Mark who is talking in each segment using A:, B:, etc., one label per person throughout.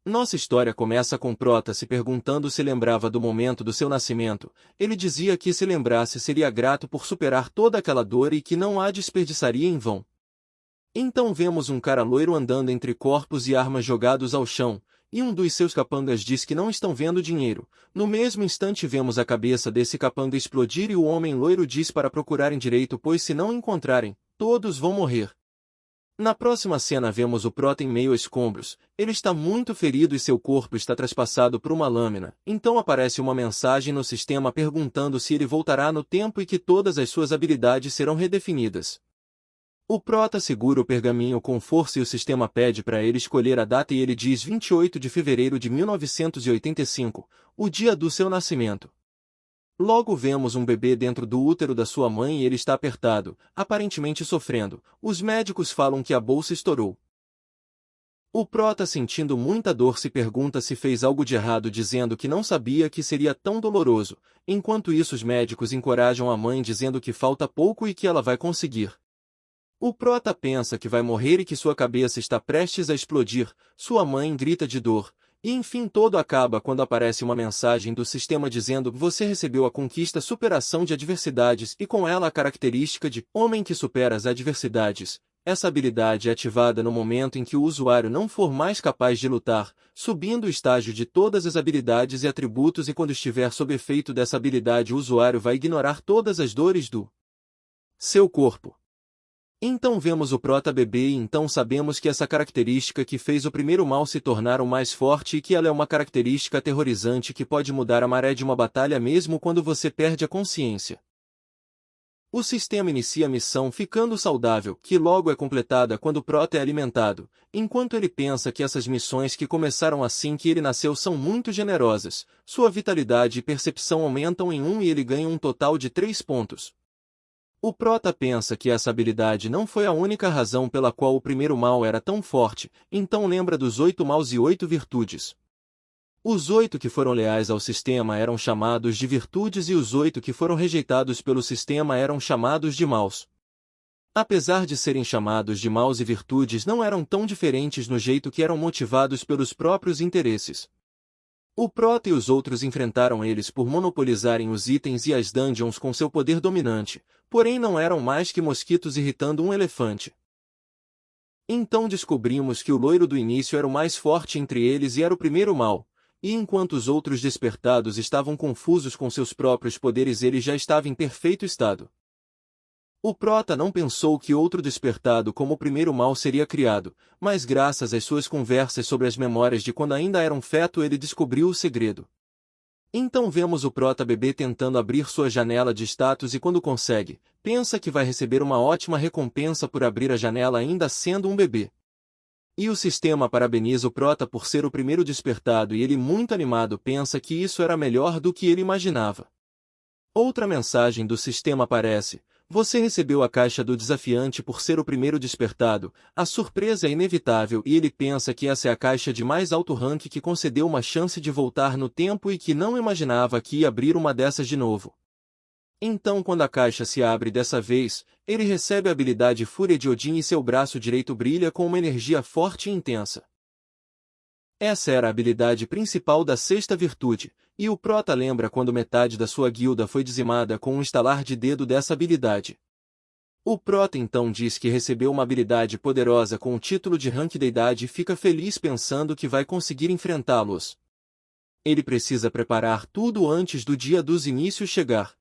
A: Nossa história começa com Prota se perguntando se lembrava do momento do seu nascimento. Ele dizia que se lembrasse seria grato por superar toda aquela dor e que não a desperdiçaria em vão. Então vemos um cara loiro andando entre corpos e armas jogados ao chão, e um dos seus capangas diz que não estão vendo dinheiro. No mesmo instante vemos a cabeça desse capanga explodir e o homem loiro diz para procurarem direito, pois se não encontrarem, todos vão morrer. Na próxima cena vemos o Prota em meio a escombros. Ele está muito ferido e seu corpo está traspassado por uma lâmina. Então aparece uma mensagem no sistema perguntando se ele voltará no tempo e que todas as suas habilidades serão redefinidas. O Prota segura o pergaminho com força e o sistema pede para ele escolher a data e ele diz 28 de fevereiro de 1985, o dia do seu nascimento. Logo vemos um bebê dentro do útero da sua mãe e ele está apertado, aparentemente sofrendo. Os médicos falam que a bolsa estourou. O Prota, sentindo muita dor, se pergunta se fez algo de errado, dizendo que não sabia que seria tão doloroso. Enquanto isso, os médicos encorajam a mãe dizendo que falta pouco e que ela vai conseguir. O Prota pensa que vai morrer e que sua cabeça está prestes a explodir. Sua mãe grita de dor. E enfim tudo acaba quando aparece uma mensagem do sistema dizendo que você recebeu a conquista superação de adversidades e com ela a característica de homem que supera as adversidades. Essa habilidade é ativada no momento em que o usuário não for mais capaz de lutar, subindo o estágio de todas as habilidades e atributos, e quando estiver sob efeito dessa habilidade o usuário vai ignorar todas as dores do seu corpo. Então vemos o Prota bebê e então sabemos que essa característica que fez o primeiro mal se tornar o mais forte e que ela é uma característica aterrorizante que pode mudar a maré de uma batalha mesmo quando você perde a consciência. O sistema inicia a missão ficando saudável, que logo é completada quando o Prota é alimentado, enquanto ele pensa que essas missões que começaram assim que ele nasceu são muito generosas, sua vitalidade e percepção aumentam em 1 e ele ganha um total de 3 pontos. O Prota pensa que essa habilidade não foi a única razão pela qual o primeiro mal era tão forte, então lembra dos 8 maus e 8 virtudes. Os 8 que foram leais ao sistema eram chamados de virtudes e os 8 que foram rejeitados pelo sistema eram chamados de maus. Apesar de serem chamados de maus e virtudes, não eram tão diferentes no jeito que eram motivados pelos próprios interesses. O Prota e os outros enfrentaram eles por monopolizarem os itens e as dungeons com seu poder dominante, porém não eram mais que mosquitos irritando um elefante. Então descobrimos que o loiro do início era o mais forte entre eles e era o primeiro mal, e enquanto os outros despertados estavam confusos com seus próprios poderes, ele já estava em perfeito estado. O Prota não pensou que outro despertado como o primeiro mal seria criado, mas graças às suas conversas sobre as memórias de quando ainda era um feto ele descobriu o segredo. Então vemos o Prota bebê tentando abrir sua janela de status e quando consegue, pensa que vai receber uma ótima recompensa por abrir a janela ainda sendo um bebê. E o sistema parabeniza o Prota por ser o primeiro despertado e ele, muito animado, pensa que isso era melhor do que ele imaginava. Outra mensagem do sistema aparece. Você recebeu a caixa do desafiante por ser o primeiro despertado. A surpresa é inevitável e ele pensa que essa é a caixa de mais alto rank que concedeu uma chance de voltar no tempo e que não imaginava que ia abrir uma dessas de novo. Então quando a caixa se abre dessa vez, ele recebe a habilidade Fúria de Odin e seu braço direito brilha com uma energia forte e intensa. Essa era a habilidade principal da sexta virtude, e o Prota lembra quando metade da sua guilda foi dizimada com um estalar de dedo dessa habilidade. O Prota então diz que recebeu uma habilidade poderosa com o título de rank deidade e fica feliz pensando que vai conseguir enfrentá-los. Ele precisa preparar tudo antes do dia dos inícios chegar.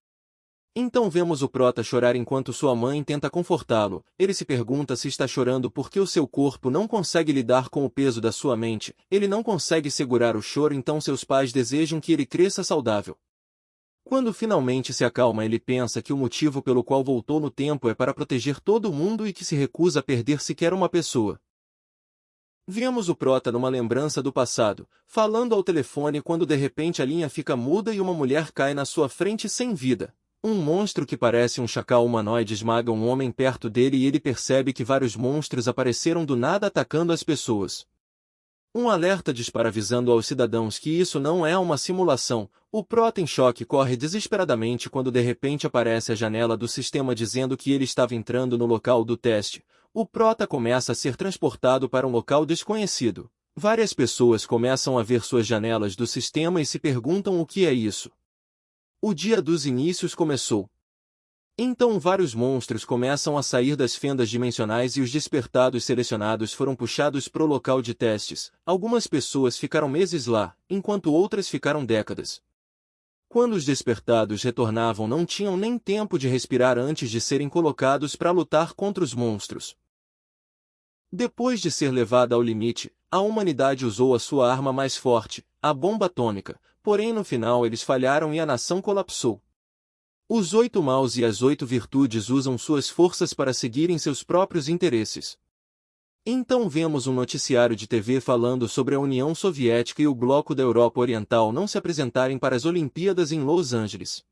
A: Então vemos o Prota chorar enquanto sua mãe tenta confortá-lo. Ele se pergunta se está chorando porque o seu corpo não consegue lidar com o peso da sua mente. Ele não consegue segurar o choro, então seus pais desejam que ele cresça saudável. Quando finalmente se acalma, ele pensa que o motivo pelo qual voltou no tempo é para proteger todo mundo e que se recusa a perder sequer uma pessoa. Vemos o Prota numa lembrança do passado, falando ao telefone quando de repente a linha fica muda e uma mulher cai na sua frente sem vida. Um monstro que parece um chacal humanoide esmaga um homem perto dele e ele percebe que vários monstros apareceram do nada atacando as pessoas. Um alerta dispara avisando aos cidadãos que isso não é uma simulação. O Prota em choque corre desesperadamente quando de repente aparece a janela do sistema dizendo que ele estava entrando no local do teste. O Prota começa a ser transportado para um local desconhecido. Várias pessoas começam a ver suas janelas do sistema e se perguntam o que é isso. O dia dos inícios começou. Então vários monstros começam a sair das fendas dimensionais e os despertados selecionados foram puxados pro local de testes. Algumas pessoas ficaram meses lá, enquanto outras ficaram décadas. Quando os despertados retornavam não tinham nem tempo de respirar antes de serem colocados para lutar contra os monstros. Depois de ser levada ao limite, a humanidade usou a sua arma mais forte, a bomba atômica, porém no final eles falharam e a nação colapsou. Os 8 maus e as 8 virtudes usam suas forças para seguirem seus próprios interesses. Então vemos um noticiário de TV falando sobre a União Soviética e o Bloco da Europa Oriental não se apresentarem para as Olimpíadas em Los Angeles.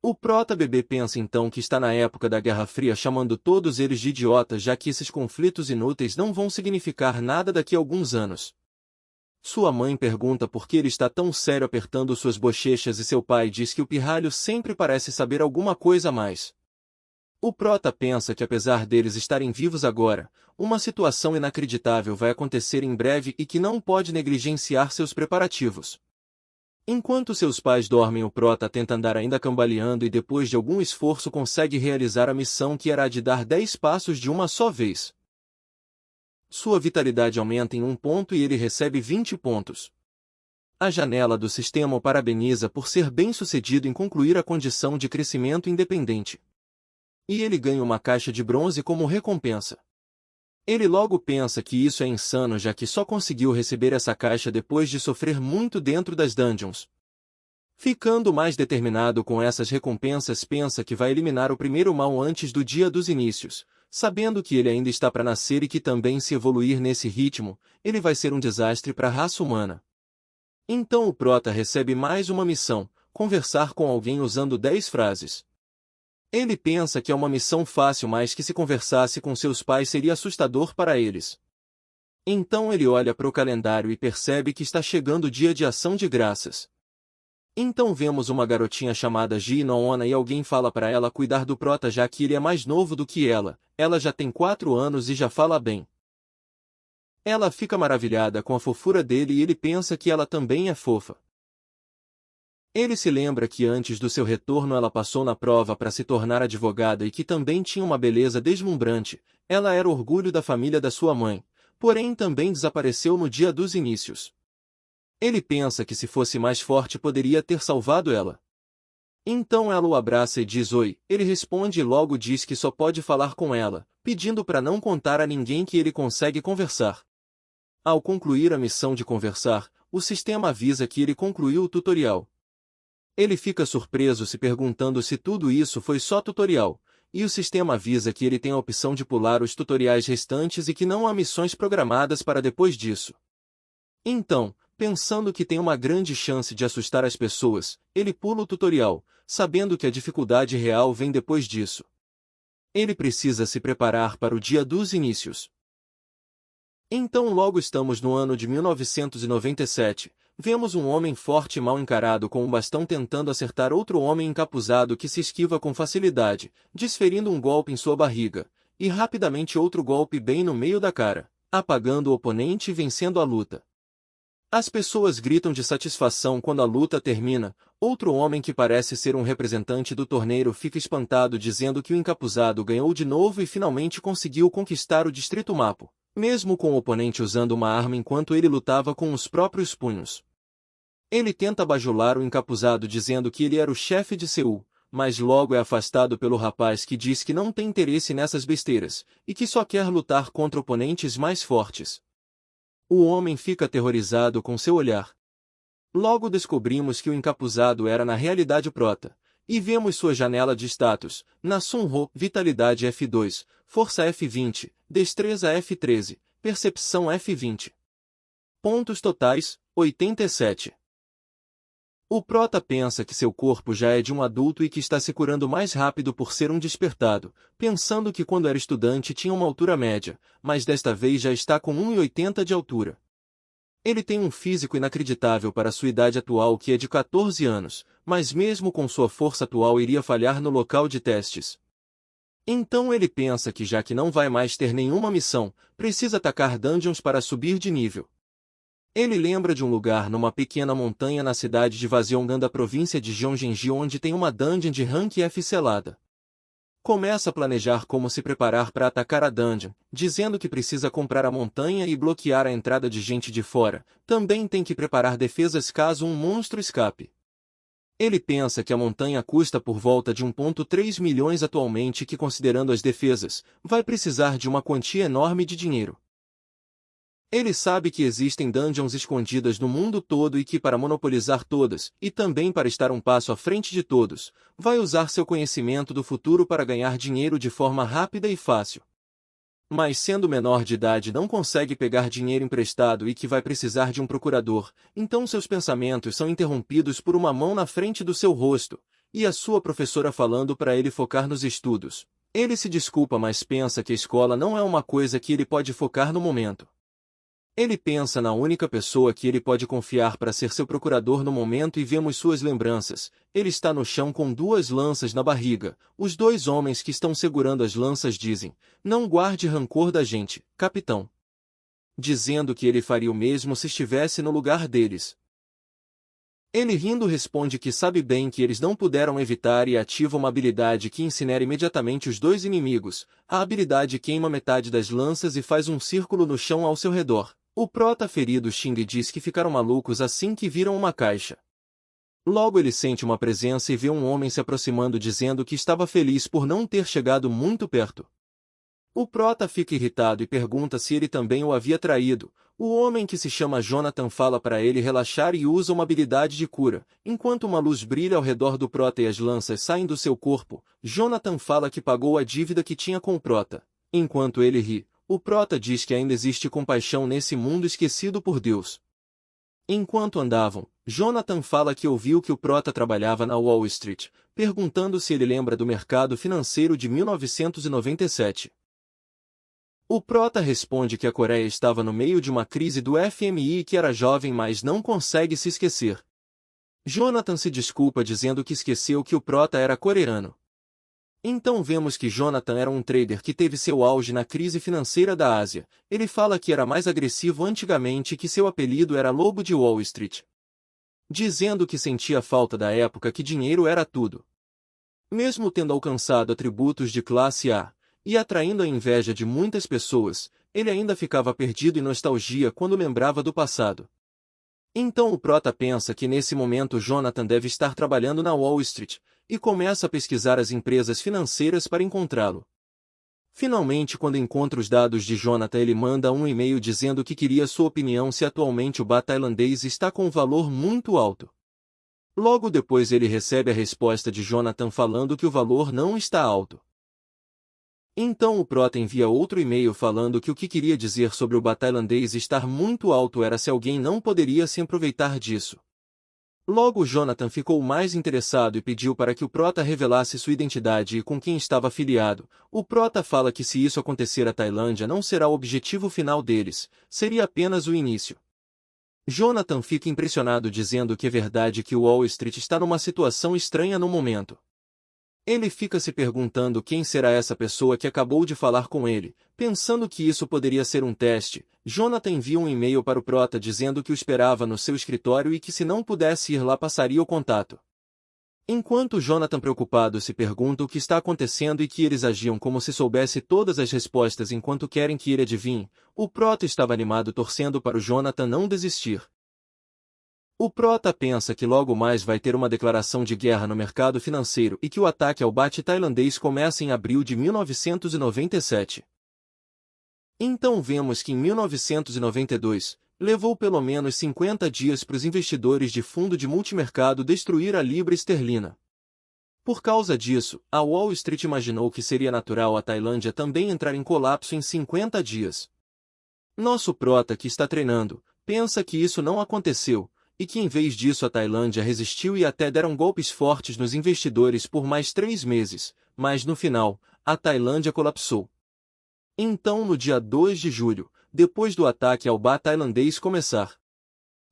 A: O prota-bebê pensa então que está na época da Guerra Fria chamando todos eles de idiotas já que esses conflitos inúteis não vão significar nada daqui a alguns anos. Sua mãe pergunta por que ele está tão sério apertando suas bochechas e seu pai diz que o pirralho sempre parece saber alguma coisa a mais. O prota pensa que apesar deles estarem vivos agora, uma situação inacreditável vai acontecer em breve e que não pode negligenciar seus preparativos. Enquanto seus pais dormem, o prota tenta andar ainda cambaleando e depois de algum esforço consegue realizar a missão que era a de dar 10 passos de uma só vez. Sua vitalidade aumenta em 1 ponto e ele recebe 20 pontos. A janela do sistema o parabeniza por ser bem-sucedido em concluir a condição de crescimento independente. E ele ganha uma caixa de bronze como recompensa. Ele logo pensa que isso é insano já que só conseguiu receber essa caixa depois de sofrer muito dentro das dungeons. Ficando mais determinado com essas recompensas, pensa que vai eliminar o primeiro mal antes do dia dos inícios. Sabendo que ele ainda está para nascer e que também se evoluir nesse ritmo, ele vai ser um desastre para a raça humana. Então o prota recebe mais uma missão, conversar com alguém usando 10 frases. Ele pensa que é uma missão fácil, mas que se conversasse com seus pais seria assustador para eles. Então ele olha para o calendário e percebe que está chegando o dia de ação de graças. Então vemos uma garotinha chamada Ginoona e alguém fala para ela cuidar do prota já que ele é mais novo do que ela já tem 4 anos e já fala bem. Ela fica maravilhada com a fofura dele e ele pensa que ela também é fofa. Ele se lembra que antes do seu retorno ela passou na prova para se tornar advogada e que também tinha uma beleza deslumbrante, ela era orgulho da família da sua mãe, porém também desapareceu no dia dos inícios. Ele pensa que se fosse mais forte poderia ter salvado ela. Então ela o abraça e diz oi, ele responde e logo diz que só pode falar com ela, pedindo para não contar a ninguém que ele consegue conversar. Ao concluir a missão de conversar, o sistema avisa que ele concluiu o tutorial. Ele fica surpreso se perguntando se tudo isso foi só tutorial, e o sistema avisa que ele tem a opção de pular os tutoriais restantes e que não há missões programadas para depois disso. Então, pensando que tem uma grande chance de assustar as pessoas, ele pula o tutorial, sabendo que a dificuldade real vem depois disso. Ele precisa se preparar para o dia dos inícios. Então logo estamos no ano de 1997, vemos um homem forte e mal encarado com um bastão tentando acertar outro homem encapuzado que se esquiva com facilidade, desferindo um golpe em sua barriga, e rapidamente outro golpe bem no meio da cara, apagando o oponente e vencendo a luta. As pessoas gritam de satisfação quando a luta termina. Outro homem que parece ser um representante do torneio fica espantado dizendo que o encapuzado ganhou de novo e finalmente conseguiu conquistar o Distrito Mapo, mesmo com o oponente usando uma arma enquanto ele lutava com os próprios punhos. Ele tenta bajular o encapuzado dizendo que ele era o chefe de Seul, mas logo é afastado pelo rapaz que diz que não tem interesse nessas besteiras, e que só quer lutar contra oponentes mais fortes. O homem fica aterrorizado com seu olhar. Logo descobrimos que o encapuzado era na realidade o prota, e vemos sua janela de status, Nasunho, Vitalidade F2, Força F20, Destreza F13, Percepção F20. Pontos totais, 87. O prota pensa que seu corpo já é de um adulto e que está se curando mais rápido por ser um despertado, pensando que quando era estudante tinha uma altura média, mas desta vez já está com 1,80 de altura. Ele tem um físico inacreditável para sua idade atual que é de 14 anos, mas mesmo com sua força atual iria falhar no local de testes. Então ele pensa que já que não vai mais ter nenhuma missão, precisa atacar dungeons para subir de nível. Ele lembra de um lugar numa pequena montanha na cidade de Vaziongan da província de Gyeonggi onde tem uma dungeon de rank F selada. Começa a planejar como se preparar para atacar a dungeon, dizendo que precisa comprar a montanha e bloquear a entrada de gente de fora. Também tem que preparar defesas caso um monstro escape. Ele pensa que a montanha custa por volta de 1,3 milhões atualmente e que, considerando as defesas, vai precisar de uma quantia enorme de dinheiro. Ele sabe que existem dungeons escondidas no mundo todo e que para monopolizar todas, e também para estar um passo à frente de todos, vai usar seu conhecimento do futuro para ganhar dinheiro de forma rápida e fácil. Mas sendo menor de idade não consegue pegar dinheiro emprestado e que vai precisar de um procurador, então seus pensamentos são interrompidos por uma mão na frente do seu rosto, e a sua professora falando para ele focar nos estudos. Ele se desculpa, mas pensa que a escola não é uma coisa que ele pode focar no momento. Ele pensa na única pessoa que ele pode confiar para ser seu procurador no momento e vemos suas lembranças. Ele está no chão com 2 lanças na barriga. Os 2 homens que estão segurando as lanças dizem: "Não guarde rancor da gente, capitão." Dizendo que ele faria o mesmo se estivesse no lugar deles. Ele rindo responde que sabe bem que eles não puderam evitar e ativa uma habilidade que incinera imediatamente os 2 inimigos. A habilidade queima metade das lanças e faz um círculo no chão ao seu redor. O prota ferido Xing diz que ficaram malucos assim que viram uma caixa. Logo ele sente uma presença e vê um homem se aproximando dizendo que estava feliz por não ter chegado muito perto. O prota fica irritado e pergunta se ele também o havia traído. O homem que se chama Jonathan fala para ele relaxar e usa uma habilidade de cura. Enquanto uma luz brilha ao redor do prota e as lanças saem do seu corpo, Jonathan fala que pagou a dívida que tinha com o prota. Enquanto ele ri, o prota diz que ainda existe compaixão nesse mundo esquecido por Deus. Enquanto andavam, Jonathan fala que ouviu que o prota trabalhava na Wall Street, perguntando se ele lembra do mercado financeiro de 1997. O prota responde que a Coreia estava no meio de uma crise do FMI e que era jovem mas não consegue se esquecer. Jonathan se desculpa dizendo que esqueceu que o prota era coreano. Então vemos que Jonathan era um trader que teve seu auge na crise financeira da Ásia. Ele fala que era mais agressivo antigamente e que seu apelido era Lobo de Wall Street. Dizendo que sentia falta da época que dinheiro era tudo. Mesmo tendo alcançado atributos de classe A, e atraindo a inveja de muitas pessoas, ele ainda ficava perdido em nostalgia quando lembrava do passado. Então o prota pensa que nesse momento Jonathan deve estar trabalhando na Wall Street, e começa a pesquisar as empresas financeiras para encontrá-lo. Finalmente, quando encontra os dados de Jonathan, ele manda um e-mail dizendo que queria sua opinião se atualmente o baht tailandês está com um valor muito alto. Logo depois ele recebe a resposta de Jonathan falando que o valor não está alto. Então o prota envia outro e-mail falando que o que queria dizer sobre o baht tailandês estar muito alto era se alguém não poderia se aproveitar disso. Logo Jonathan ficou mais interessado e pediu para que o prota revelasse sua identidade e com quem estava afiliado. O prota fala que se isso acontecer a Tailândia não será o objetivo final deles, seria apenas o início. Jonathan fica impressionado dizendo que é verdade que o Wall Street está numa situação estranha no momento. Ele fica se perguntando quem será essa pessoa que acabou de falar com ele. Pensando que isso poderia ser um teste, Jonathan envia um e-mail para o prota dizendo que o esperava no seu escritório e que se não pudesse ir lá passaria o contato. Enquanto Jonathan preocupado se pergunta o que está acontecendo e que eles agiam como se soubesse todas as respostas enquanto querem que ele adivinhe, o prota estava animado torcendo para o Jonathan não desistir. O prota pensa que logo mais vai ter uma declaração de guerra no mercado financeiro e que o ataque ao baht tailandês começa em abril de 1997. Então vemos que em 1992, levou pelo menos 50 dias para os investidores de fundo de multimercado destruir a libra esterlina. Por causa disso, a Wall Street imaginou que seria natural a Tailândia também entrar em colapso em 50 dias. Nosso prota que está treinando, pensa que isso não aconteceu, e que em vez disso a Tailândia resistiu e até deram golpes fortes nos investidores por mais 3 meses, mas no final, a Tailândia colapsou. Então no dia 2 de julho, depois do ataque ao baht tailandês começar,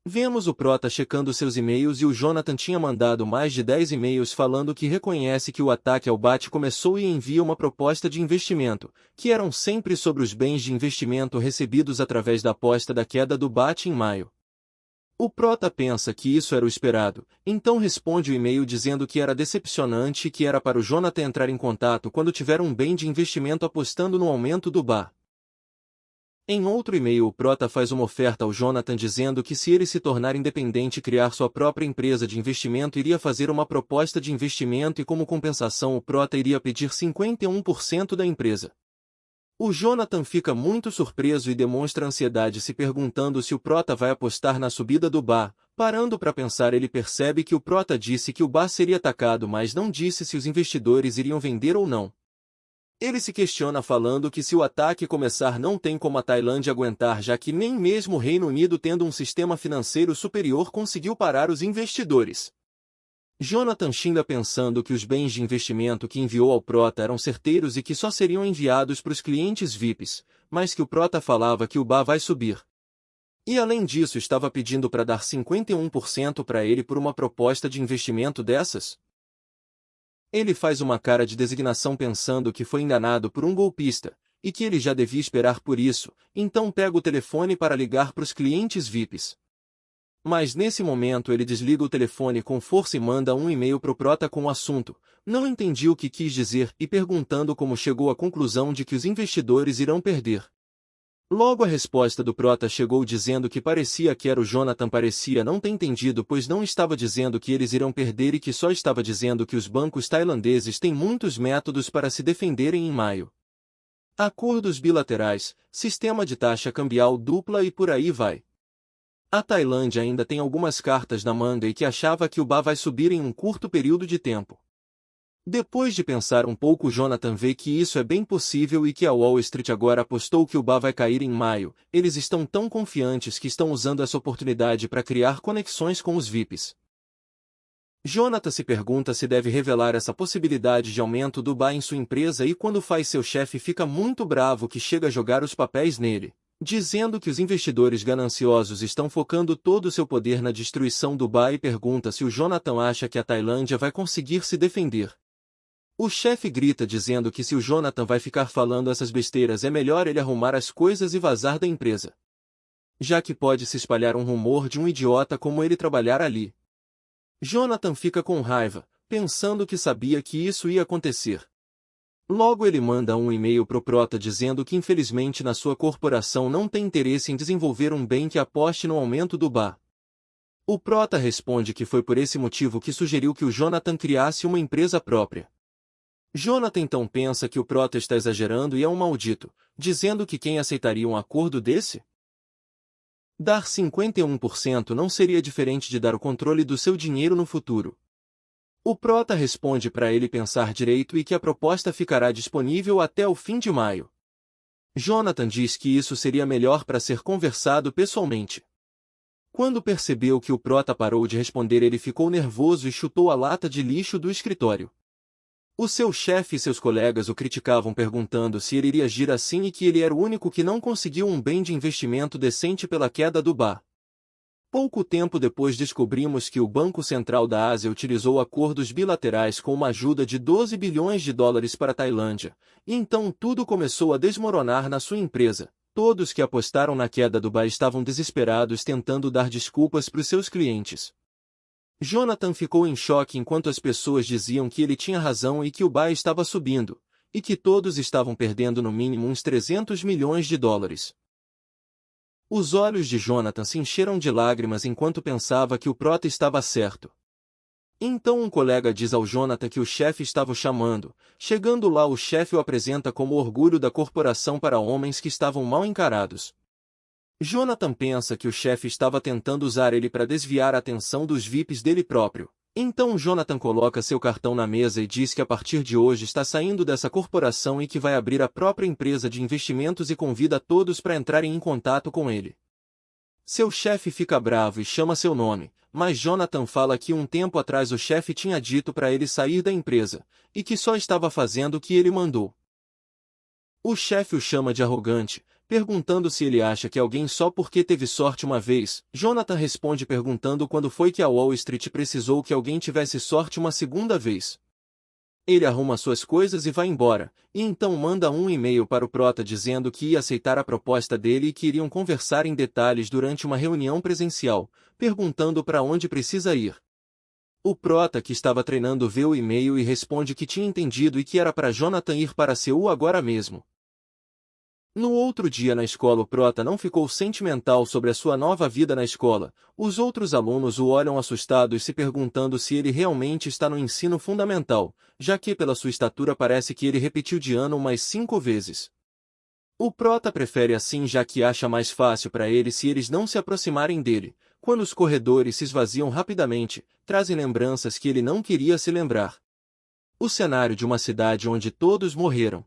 A: vemos o prota checando seus e-mails e o Jonathan tinha mandado mais de 10 e-mails falando que reconhece que o ataque ao baht começou e envia uma proposta de investimento, que eram sempre sobre os bens de investimento recebidos através da aposta da queda do baht em maio. O prota pensa que isso era o esperado, então responde o e-mail dizendo que era decepcionante e que era para o Jonathan entrar em contato quando tiver um bem de investimento apostando no aumento do bar. Em outro e-mail o prota faz uma oferta ao Jonathan dizendo que se ele se tornar independente e criar sua própria empresa de investimento iria fazer uma proposta de investimento e como compensação o prota iria pedir 51% da empresa. O Jonathan fica muito surpreso e demonstra ansiedade se perguntando se o prota vai apostar na subida do bar. Parando para pensar ele percebe que o prota disse que o bar seria atacado mas não disse se os investidores iriam vender ou não. Ele se questiona falando que se o ataque começar não tem como a Tailândia aguentar já que nem mesmo o Reino Unido tendo um sistema financeiro superior conseguiu parar os investidores. Jonathan xinga pensando que os bens de investimento que enviou ao prota eram certeiros e que só seriam enviados para os clientes VIPs, mas que o prota falava que o bar vai subir. E além disso estava pedindo para dar 51% para ele por uma proposta de investimento dessas? Ele faz uma cara de designação pensando que foi enganado por um golpista, e que ele já devia esperar por isso, então pega o telefone para ligar para os clientes VIPs. Mas nesse momento ele desliga o telefone com força e manda um e-mail pro prota com o assunto, não entendi o que quis dizer e perguntando como chegou à conclusão de que os investidores irão perder. Logo a resposta do prota chegou dizendo que parecia que era o Jonathan parecia não ter entendido pois não estava dizendo que eles irão perder e que só estava dizendo que os bancos tailandeses têm muitos métodos para se defenderem em maio. Acordos bilaterais, sistema de taxa cambial dupla e por aí vai. A Tailândia ainda tem algumas cartas na manga e que achava que o bar vai subir em um curto período de tempo. Depois de pensar um pouco Jonathan vê que isso é bem possível e que a Wall Street agora apostou que o bar vai cair em maio, eles estão tão confiantes que estão usando essa oportunidade para criar conexões com os VIPs. Jonathan se pergunta se deve revelar essa possibilidade de aumento do bar em sua empresa e quando faz seu chefe fica muito bravo que chega a jogar os papéis nele, dizendo que os investidores gananciosos estão focando todo o seu poder na destruição do bar e pergunta se o Jonathan acha que a Tailândia vai conseguir se defender. O chefe grita dizendo que se o Jonathan vai ficar falando essas besteiras é melhor ele arrumar as coisas e vazar da empresa. Já que pode se espalhar um rumor de um idiota como ele trabalhar ali. Jonathan fica com raiva, pensando que sabia que isso ia acontecer. Logo ele manda um e-mail pro prota dizendo que infelizmente na sua corporação não tem interesse em desenvolver um bem que aposte no aumento do bar. O prota responde que foi por esse motivo que sugeriu que o Jonathan criasse uma empresa própria. Jonathan então pensa que o prota está exagerando e é um maldito, dizendo que quem aceitaria um acordo desse? Dar 51% não seria diferente de dar o controle do seu dinheiro no futuro. O prota responde para ele pensar direito e que a proposta ficará disponível até o fim de maio. Jonathan diz que isso seria melhor para ser conversado pessoalmente. Quando percebeu que o prota parou de responder ele ficou nervoso e chutou a lata de lixo do escritório. O seu chefe e seus colegas o criticavam perguntando se ele iria agir assim e que ele era o único que não conseguiu um bem de investimento decente pela queda do bar. Pouco tempo depois descobrimos que o Banco Central da Ásia utilizou acordos bilaterais com uma ajuda de 12 bilhões de dólares para a Tailândia, e então tudo começou a desmoronar na sua empresa. Todos que apostaram na queda do bar estavam desesperados tentando dar desculpas para os seus clientes. Jonathan ficou em choque enquanto as pessoas diziam que ele tinha razão e que o bar estava subindo, e que todos estavam perdendo no mínimo uns 300 milhões de dólares. Os olhos de Jonathan se encheram de lágrimas enquanto pensava que o prota estava certo. Então um colega diz ao Jonathan que o chefe estava o chamando. Chegando lá o chefe o apresenta como orgulho da corporação para homens que estavam mal encarados. Jonathan pensa que o chefe estava tentando usar ele para desviar a atenção dos VIPs dele próprio. Então Jonathan coloca seu cartão na mesa e diz que a partir de hoje está saindo dessa corporação e que vai abrir a própria empresa de investimentos e convida todos para entrarem em contato com ele. Seu chefe fica bravo e chama seu nome, mas Jonathan fala que um tempo atrás o chefe tinha dito para ele sair da empresa, e que só estava fazendo o que ele mandou. O chefe o chama de arrogante, perguntando se ele acha que alguém só porque teve sorte uma vez. Jonathan responde perguntando quando foi que a Wall Street precisou que alguém tivesse sorte uma segunda vez. Ele arruma suas coisas e vai embora, e então manda um e-mail para o Prota dizendo que ia aceitar a proposta dele e que iriam conversar em detalhes durante uma reunião presencial, perguntando para onde precisa ir. O Prota, que estava treinando, vê o e-mail e responde que tinha entendido e que era para Jonathan ir para Seul agora mesmo. No outro dia na escola, o Prota não ficou sentimental sobre a sua nova vida na escola. Os outros alunos o olham assustados, se perguntando se ele realmente está no ensino fundamental, já que pela sua estatura parece que ele repetiu de ano umas 5 vezes. O Prota prefere assim, já que acha mais fácil para ele se eles não se aproximarem dele. Quando os corredores se esvaziam rapidamente, trazem lembranças que ele não queria se lembrar. O cenário de uma cidade onde todos morreram.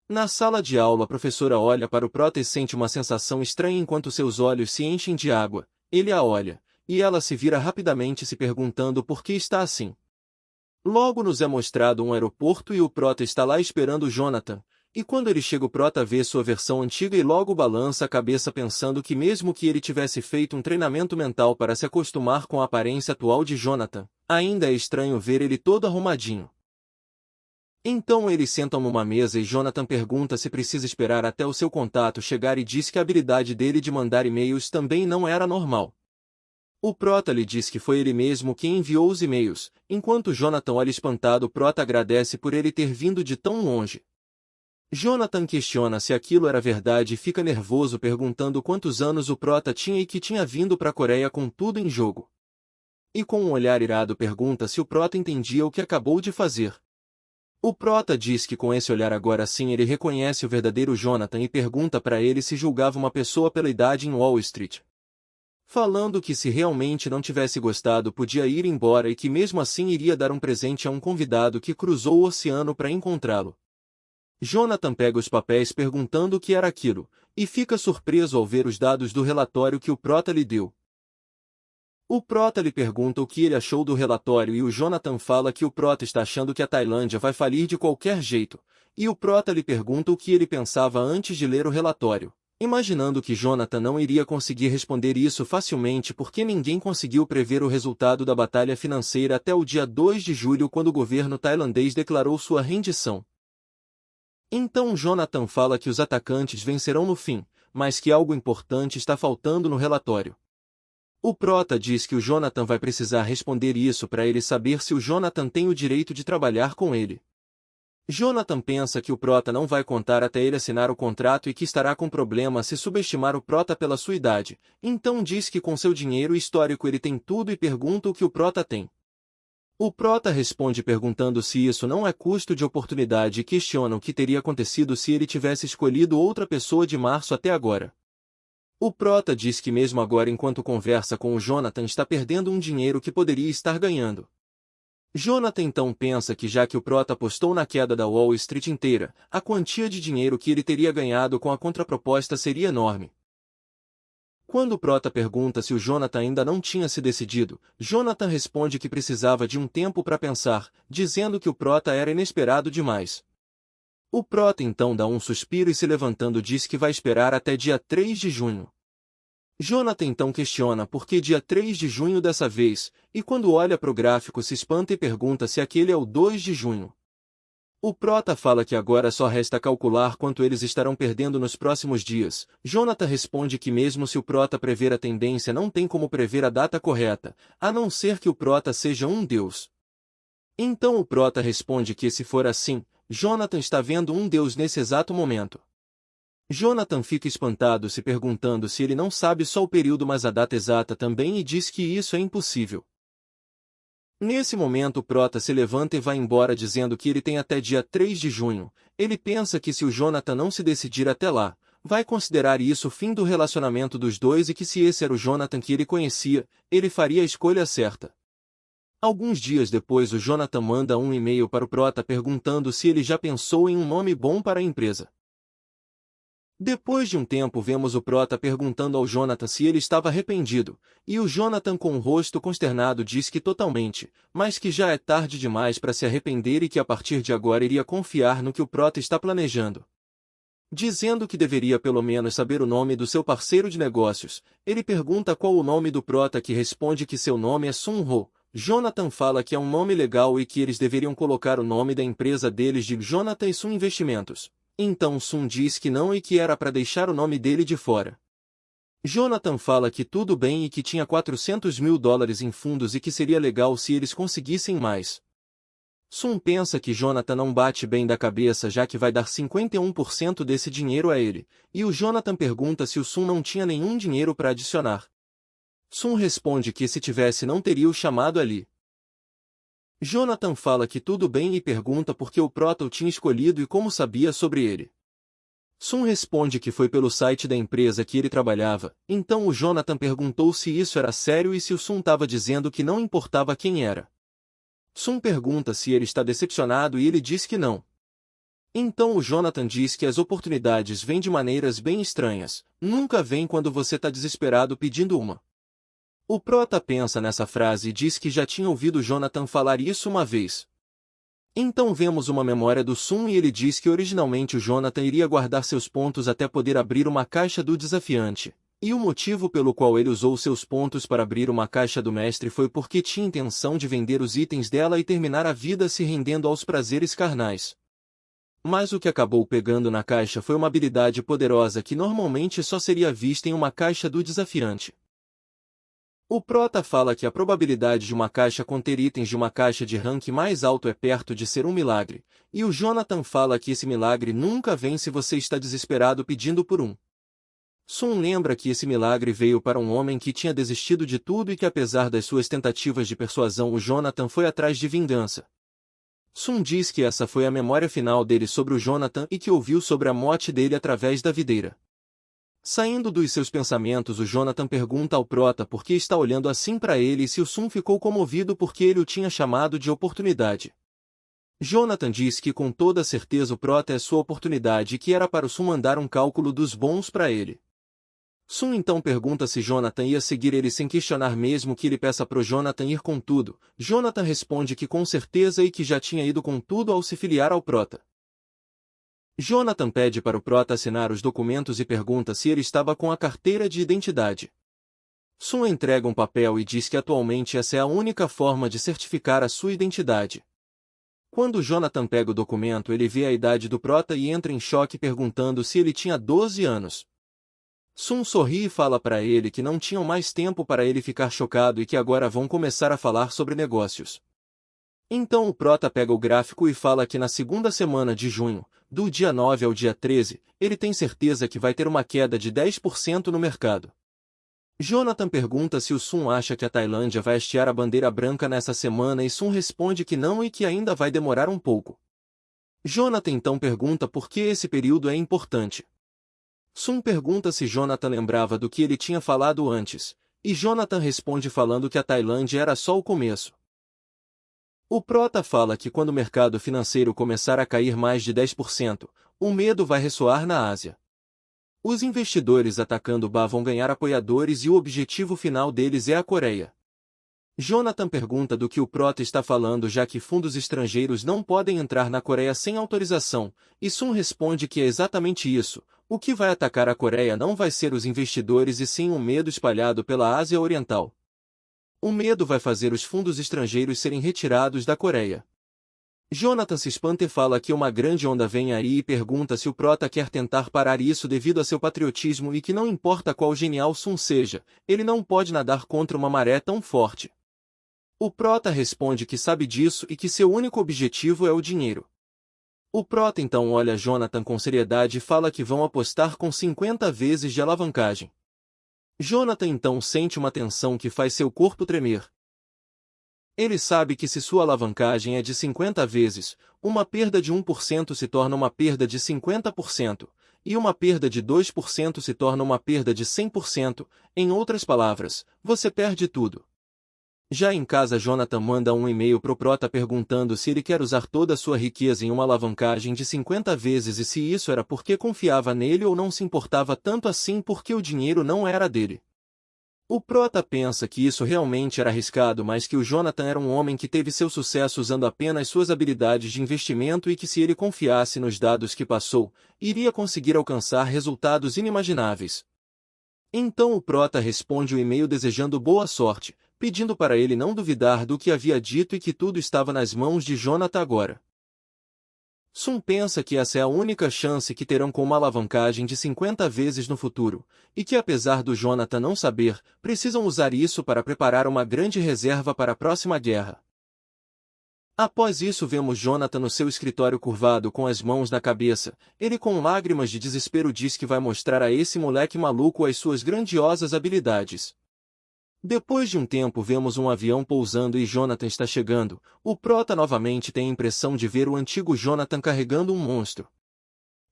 A: Na sala de aula, a professora olha para o Prota e sente uma sensação estranha enquanto seus olhos se enchem de água. Ele a olha, e ela se vira rapidamente, se perguntando por que está assim. Logo nos é mostrado um aeroporto e o Prota está lá esperando Jonathan, e quando ele chega, o Prota vê sua versão antiga e logo balança a cabeça, pensando que mesmo que ele tivesse feito um treinamento mental para se acostumar com a aparência atual de Jonathan, ainda é estranho ver ele todo arrumadinho. Então eles sentam numa mesa e Jonathan pergunta se precisa esperar até o seu contato chegar e diz que a habilidade dele de mandar e-mails também não era normal. O Prota lhe diz que foi ele mesmo quem enviou os e-mails. Enquanto Jonathan olha espantado, o Prota agradece por ele ter vindo de tão longe. Jonathan questiona se aquilo era verdade e fica nervoso, perguntando quantos anos o Prota tinha e que tinha vindo para a Coreia com tudo em jogo. E com um olhar irado pergunta se o Prota entendia o que acabou de fazer. O Prota diz que com esse olhar agora sim ele reconhece o verdadeiro Jonathan e pergunta para ele se julgava uma pessoa pela idade em Wall Street. Falando que se realmente não tivesse gostado podia ir embora e que mesmo assim iria dar um presente a um convidado que cruzou o oceano para encontrá-lo. Jonathan pega os papéis perguntando o que era aquilo, e fica surpreso ao ver os dados do relatório que o Prota lhe deu. O Prota lhe pergunta o que ele achou do relatório e o Jonathan fala que o Prota está achando que a Tailândia vai falir de qualquer jeito, e o Prota lhe pergunta o que ele pensava antes de ler o relatório, imaginando que Jonathan não iria conseguir responder isso facilmente porque ninguém conseguiu prever o resultado da batalha financeira até o dia 2 de julho, quando o governo tailandês declarou sua rendição. Então Jonathan fala que os atacantes vencerão no fim, mas que algo importante está faltando no relatório. O Prota diz que o Jonathan vai precisar responder isso para ele saber se o Jonathan tem o direito de trabalhar com ele. Jonathan pensa que o Prota não vai contar até ele assinar o contrato e que estará com problema se subestimar o Prota pela sua idade, então diz que com seu dinheiro e histórico ele tem tudo e pergunta o que o Prota tem. O Prota responde perguntando se isso não é custo de oportunidade e questiona o que teria acontecido se ele tivesse escolhido outra pessoa de março até agora. O Prota diz que mesmo agora, enquanto conversa com o Jonathan, está perdendo um dinheiro que poderia estar ganhando. Jonathan então pensa que já que o Prota apostou na queda da Wall Street inteira, a quantia de dinheiro que ele teria ganhado com a contraproposta seria enorme. Quando o Prota pergunta se o Jonathan ainda não tinha se decidido, Jonathan responde que precisava de um tempo para pensar, dizendo que o Prota era inesperado demais. O Prota então dá um suspiro e, se levantando, diz que vai esperar até dia 3 de junho. Jonathan então questiona por que dia 3 de junho dessa vez, e quando olha para o gráfico se espanta e pergunta se aquele é o 2 de junho. O Prota fala que agora só resta calcular quanto eles estarão perdendo nos próximos dias. Jonathan responde que mesmo se o Prota prever a tendência, não tem como prever a data correta, a não ser que o Prota seja um deus. Então o Prota responde que, se for assim, Jonathan está vendo um deus nesse exato momento. Jonathan fica espantado, se perguntando se ele não sabe só o período mas a data exata também, e diz que isso é impossível. Nesse momento o Prota se levanta e vai embora, dizendo que ele tem até dia 3 de junho. Ele pensa que se o Jonathan não se decidir até lá, vai considerar isso o fim do relacionamento dos dois e que se esse era o Jonathan que ele conhecia, ele faria a escolha certa. Alguns dias depois o Jonathan manda um e-mail para o Prota perguntando se ele já pensou em um nome bom para a empresa. Depois de um tempo vemos o Prota perguntando ao Jonathan se ele estava arrependido, e o Jonathan, com o rosto consternado, diz que totalmente, mas que já é tarde demais para se arrepender e que a partir de agora iria confiar no que o Prota está planejando. Dizendo que deveria pelo menos saber o nome do seu parceiro de negócios, ele pergunta qual o nome do Prota, que responde que seu nome é Sun Ho. Jonathan fala que é um nome legal e que eles deveriam colocar o nome da empresa deles de Jonathan e Sun Investimentos. Então Sun diz que não e que era para deixar o nome dele de fora. Jonathan fala que tudo bem e que tinha $400.000 em fundos e que seria legal se eles conseguissem mais. Sun pensa que Jonathan não bate bem da cabeça já que vai dar 51% desse dinheiro a ele, e o Jonathan pergunta se o Sun não tinha nenhum dinheiro para adicionar. Sun responde que se tivesse não teria o chamado ali. Jonathan fala que tudo bem e pergunta por que o Prota o tinha escolhido e como sabia sobre ele. Sun responde que foi pelo site da empresa que ele trabalhava, então o Jonathan perguntou se isso era sério e se o Sun estava dizendo que não importava quem era. Sun pergunta se ele está decepcionado e ele diz que não. Então o Jonathan diz que as oportunidades vêm de maneiras bem estranhas, nunca vêm quando você está desesperado pedindo uma. O Prota pensa nessa frase e diz que já tinha ouvido Jonathan falar isso uma vez. Então vemos uma memória do Sun e ele diz que originalmente o Jonathan iria guardar seus pontos até poder abrir uma caixa do desafiante, e o motivo pelo qual ele usou seus pontos para abrir uma caixa do mestre foi porque tinha intenção de vender os itens dela e terminar a vida se rendendo aos prazeres carnais. Mas o que acabou pegando na caixa foi uma habilidade poderosa que normalmente só seria vista em uma caixa do desafiante. O Prota fala que a probabilidade de uma caixa conter itens de uma caixa de rank mais alto é perto de ser um milagre, e o Jonathan fala que esse milagre nunca vem se você está desesperado pedindo por um. Sun lembra que esse milagre veio para um homem que tinha desistido de tudo e que apesar das suas tentativas de persuasão o Jonathan foi atrás de vingança. Sun diz que essa foi a memória final dele sobre o Jonathan e que ouviu sobre a morte dele através da videira. Saindo dos seus pensamentos o Jonathan pergunta ao Prota por que está olhando assim para ele e se o Sun ficou comovido porque ele o tinha chamado de oportunidade. Jonathan diz que com toda certeza o Prota é sua oportunidade e que era para o Sun mandar um cálculo dos bons para ele. Sun então pergunta se Jonathan ia seguir ele sem questionar mesmo que ele peça pro Jonathan ir com tudo. Jonathan responde que com certeza e que já tinha ido com tudo ao se filiar ao Prota. Jonathan pede para o Prota assinar os documentos e pergunta se ele estava com a carteira de identidade. Sun entrega um papel e diz que atualmente essa é a única forma de certificar a sua identidade. Quando Jonathan pega o documento ele vê a idade do Prota e entra em choque perguntando se ele tinha 12 anos. Sun sorri e fala para ele que não tinham mais tempo para ele ficar chocado e que agora vão começar a falar sobre negócios. Então o Prota pega o gráfico e fala que na segunda semana de junho, do dia 9 ao dia 13, ele tem certeza que vai ter uma queda de 10% no mercado. Jonathan pergunta se o Sun acha que a Tailândia vai hastear a bandeira branca nessa semana e Sun responde que não e que ainda vai demorar um pouco. Jonathan então pergunta por que esse período é importante. Sun pergunta se Jonathan lembrava do que ele tinha falado antes, e Jonathan responde falando que a Tailândia era só o começo. O Prota fala que quando o mercado financeiro começar a cair mais de 10%, o medo vai ressoar na Ásia. Os investidores atacando Ba vão ganhar apoiadores e o objetivo final deles é a Coreia. Jonathan pergunta do que o Prota está falando já que fundos estrangeiros não podem entrar na Coreia sem autorização, e Sun responde que é exatamente isso. O que vai atacar a Coreia não vai ser os investidores e sim um medo espalhado pela Ásia Oriental. O medo vai fazer os fundos estrangeiros serem retirados da Coreia. Jonathan se espanta e fala que uma grande onda vem aí e pergunta se o Prota quer tentar parar isso devido a seu patriotismo e que não importa qual genial Sun seja, ele não pode nadar contra uma maré tão forte. O Prota responde que sabe disso e que seu único objetivo é o dinheiro. O Prota então olha Jonathan com seriedade e fala que vão apostar com 50 vezes de alavancagem. Jonathan então sente uma tensão que faz seu corpo tremer. Ele sabe que se sua alavancagem é de 50 vezes, uma perda de 1% se torna uma perda de 50%, e uma perda de 2% se torna uma perda de 100%, em outras palavras, você perde tudo. Já em casa Jonathan manda um e-mail pro Prota perguntando se ele quer usar toda a sua riqueza em uma alavancagem de 50 vezes e se isso era porque confiava nele ou não se importava tanto assim porque o dinheiro não era dele. O Prota pensa que isso realmente era arriscado mas que o Jonathan era um homem que teve seu sucesso usando apenas suas habilidades de investimento e que se ele confiasse nos dados que passou, iria conseguir alcançar resultados inimagináveis. Então o Prota responde o e-mail desejando boa sorte, pedindo para ele não duvidar do que havia dito e que tudo estava nas mãos de Jonathan agora. Sun pensa que essa é a única chance que terão com uma alavancagem de 50 vezes no futuro, e que apesar do Jonathan não saber, precisam usar isso para preparar uma grande reserva para a próxima guerra. Após isso vemos Jonathan no seu escritório curvado com as mãos na cabeça. Ele com lágrimas de desespero diz que vai mostrar a esse moleque maluco as suas grandiosas habilidades. Depois de um tempo vemos um avião pousando e Jonathan está chegando. O prota novamente tem a impressão de ver o antigo Jonathan carregando um monstro.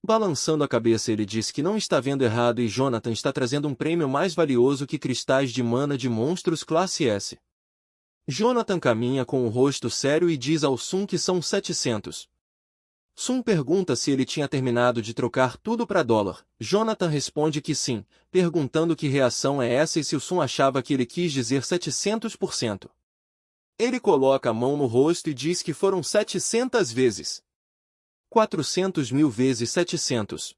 A: Balançando a cabeça ele diz que não está vendo errado e Jonathan está trazendo um prêmio mais valioso que cristais de mana de monstros classe S. Jonathan caminha com o rosto sério e diz ao Sun que são 700. Sun pergunta se ele tinha terminado de trocar tudo para dólar. Jonathan responde que sim, perguntando que reação é essa e se o Sun achava que ele quis dizer 700%. Ele coloca a mão no rosto e diz que foram 700 vezes. 400 mil vezes 700.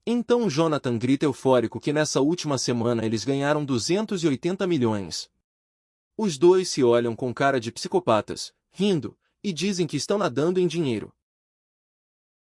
A: Então Jonathan grita eufórico que nessa última semana eles ganharam 280 milhões. Os dois se olham com cara de psicopatas, rindo, e dizem que estão nadando em dinheiro.